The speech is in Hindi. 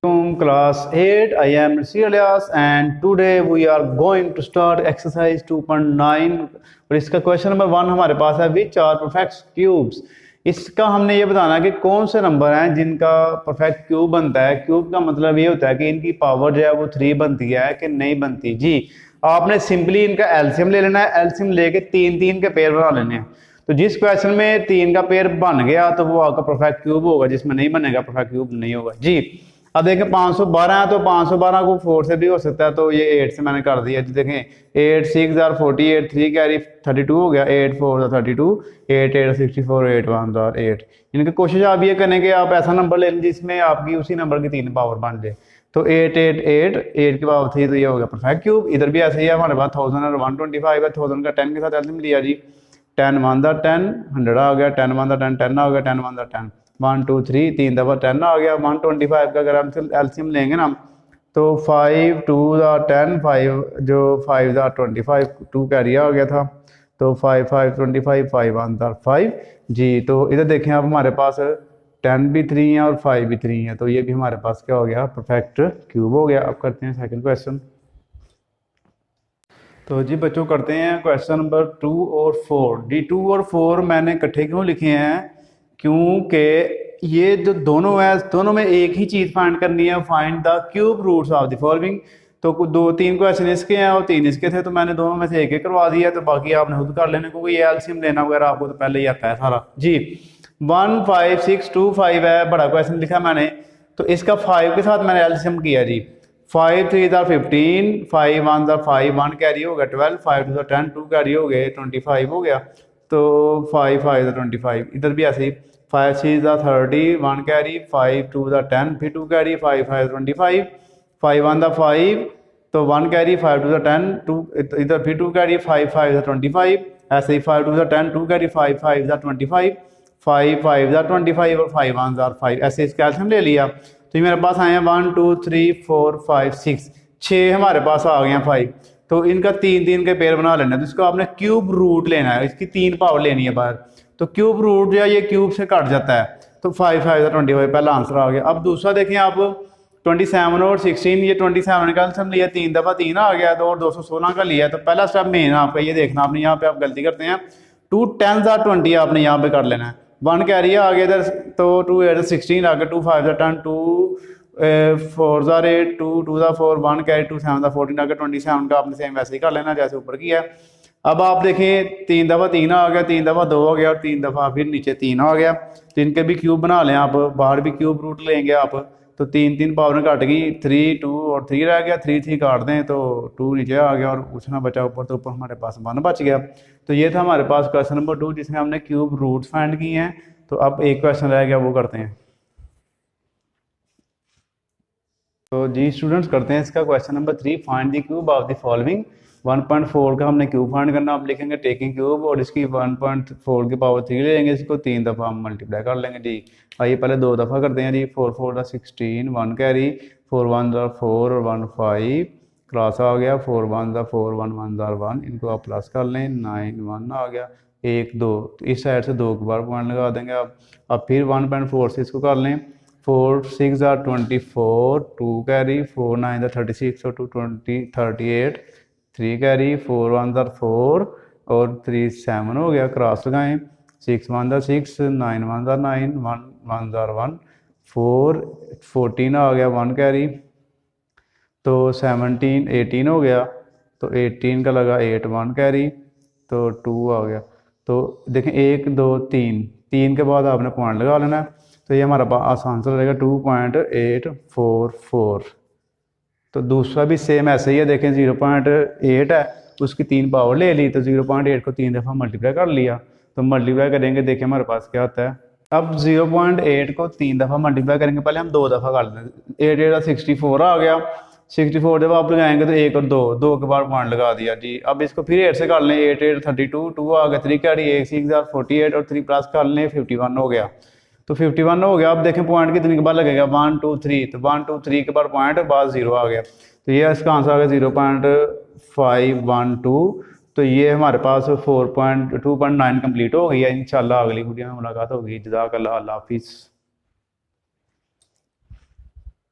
Class 8, I am Elias and today we are going to start exercise 2.9 और इसका क्वेश्चन नंबर 1 हमारे पास है विच आर परफेक्ट क्यूब्स। इसका हमने ये बताना कि कौन से नंबर हैं जिनका परफेक्ट क्यूब बनता है। क्यूब का मतलब ये होता है कि इनकी पावर जो है वो 3 बनती है कि नहीं बनती। जी आपने सिंपली इनका एलसीएम ले लेना है, एलसीएम लेके 3 के पेयर बना लेने हैं। तो जिस क्वेश्चन में 3 का पेयर बन गया तो वो आपका परफेक्ट क्यूब होगा, जिसमें नहीं बनेगा परफेक्ट क्यूब नहीं होगा। जी अब देखें 512 है तो 512 को 4 से भी हो सकता है, तो ये 8 से मैंने कर दिया। जी देखें 8 6 आर 48, 3 कैरी 32 हो गया, 8 4 32, 8 8 64, 8 1 8। इनकी कोशिश आप ये करें कि आप ऐसा नंबर ले लें जिसमें आपकी उसी नंबर की 3 पावर बन जाए। तो 8 8 8 8 की पावर 3, तो ये हो गया परफेक्ट क्यूब। इधर भी ऐसे ही है, हमारे पास 1000 और 125 है, 1000 का 10 के साथ एल्सियम लिया जी। 10 1 10 100 आ गया, 10 1 10 10 आ गया, 10 1 10 1 2 3 3 दफा 10 आ गया। 125 का अगर हम एल्सियम लेंगे ना तो 5 2 10 5 जो 5 25 2 कैरी आ गया था, तो 5 5 25 5 1 5 जी। तो इधर देखें आप हमारे पास 10 भी 3 है और 5 भी 3 है, तो ये भी हमारे पास क्या हो गया परफेक्ट क्यूब हो गया। अब करते हैं सेकंड क्वेश्चन। तो जी बच्चों करते हैं क्वेश्चन नंबर 2 और 4। डी 2 और 4 मैंने इकट्ठे क्यों लिखे हैं, क्योंकि ये जो दोनों है दोनों में एक ही चीज़ फाइंड करनी है, find the cube roots of the following. तो 2-3 क्वेश्चन इसके हैं और 3 इसके थे, तो मैंने दोनों में से एक करवा दिया, तो बाकी आपने खुद कर लेने, क्योंकि ये एलसीएम लेना वगैरह आपको तो पहले ही आता है सारा। जी 1 5 6 2 5 है, बड़ा क्वेश्चन लिखा मैंने, तो इसका 5 के साथ मैंने एलसीएम किया जी। 5 3 15, 5 1 5, 1 कैरी हो गया 12, 5 2 10, 2 कैरी हो गए 25 हो गया, तो 5 5 25। इधर भी ऐसे ही 5 6 30, 1 कैरी, 5 2 10, फिर 2 कैरी, 5 5 25, 5 1 5, तो 1 कैरी, 5 2 10, 2 इधर फिर 2 कैरी, 5 5 25, ऐसे ही 5 2 10, 2 कैरी, 5 5 25, 5 5 25 और 5 1 5, ऐसे इसका एल्सियम ले लिया। तो ये मेरे पास आए हैं 1 2 3 4 5 6 हमारे पास आ गए हैं 5। तो इनका 3 के पेयर बना लेना है, तो इसको आपने क्यूब रूट लेना है, इसकी 3 पावर लेनी है बाहर। तो क्यूब रूट जो है ये क्यूब से कट जाता है, तो 5 5 25 पहला आंसर आ गया। अब दूसरा देखें आप 27 और 16, ये 27 का आंसर लिया, 3 दफा 3 आ गया, तो और 216 का लिया। तो पहला स्टेप मेन आपका ये देखना, आपने यहाँ पे आप गलती करते हैं 2 10 20 आपने यहाँ पे कर लेना है। 1 कैरी आ गया इधर, तो 2 8 16 आ गया, 2 5 10, 2 4 8, 2 2 4, 1 कैरी, 2 7 14 आ गया। 27 का आपने सेम वैसे ही कर लेना जैसे ऊपर किया है। अब आप देखें 3 दफा 3 आ गया, 3 दफा 2 आ गया और 3 दफा फिर नीचे 3 आ गया। तो इनके भी क्यूब बना लें आप, बाहर भी क्यूब रूट लेंगे आप, तो 3 पावर में कट गई, 3 2 और 3 रह गया, 3 3 काट दें तो 2 नीचे आ गया और उछना बचा ऊपर, तो ऊपर हमारे पास 1 बच गया। तो ये था हमारे पास क्वेश्चन नंबर 2 जिसमें हमने क्यूब रूट्स फाइंड किए हैं। तो अब एक क्वेश्चन रह गया, वो करते हैं। तो जी स्टूडेंट्स करते हैं इसका question number 3, find the cube of the following. 1.4 का हमने क्यूब फाइंड करना, आप लिखेंगे टेकिंग क्यूब और इसकी 1.4 की पावर 3 ले लेंगे, इसको 3 दफ़ा हम मल्टीप्लाई कर लेंगे। जी आइए पहले 2 दफ़ा करते हैं जी। 4 4 16, 1 कैरी, 4 1 4 और 1 5 क्रॉस आ गया, 4 1 4 1 1 1, इनको आप प्लस कर लें, 9 1 आ गया, 1 2, तो इस साइड से 2 बार पॉइंट लगा देंगे आप। अब फिर 1.4 से इसको कर लें, 4 6 24, 2 कैरी, 4 9 36 और 2 20 38, 3 कैरी, 4 1 4 और 3 7 हो गया, क्रॉस लगाएं, 6 1 6, 9 1 9, 1 1 1 4 14 आ गया, 1 कैरी, तो 17 18 हो गया, तो 18 का लगा 8 1 कैरी, तो 2 आ गया। तो देखें 1 2 3 के बाद आपने पॉइंट लगा लेना है, तो ये हमारा आसान आंसर रहेगा 2.844। तो दूसरा भी सेम ऐसे ही है, देखें 0.8 है, उसकी 3 पावर ले ली, तो 0.8 को 3 दफ़ा मल्टीप्लाई कर लिया, तो मल्टीप्लाई करेंगे, देखिए हमारे पास क्या होता है। अब 0.8 को 3 दफ़ा मल्टीप्लाई करेंगे, पहले हम 2 दफ़ा कर लेंगे। 8 8 64 आ गया, 64 जब आप लगाएंगे तो 1 और 2 के बाद पॉइंट लगा दिया जी। अब इसको फिर 8 से कर लें, 8 8 32, 2 आ गया, 3 कैरी, 1 6 48 और 3 प्लस कर लें, 51 हो गया। तो 51 हो गया। अब देखें पॉइंट कितने के बाद लगेगा, 1 2 3, तो 1 2 3 के बाद पॉइंट बाद 0 आ गया, तो ये इसका आंसर आ गया 0.512। तो ये हमारे पास 2.9 कंप्लीट हो गई है। इंशाल्लाह अगली वीडियो में मुलाकात होगी। जज़ाकल्लाह, अल्लाह हाफिज़।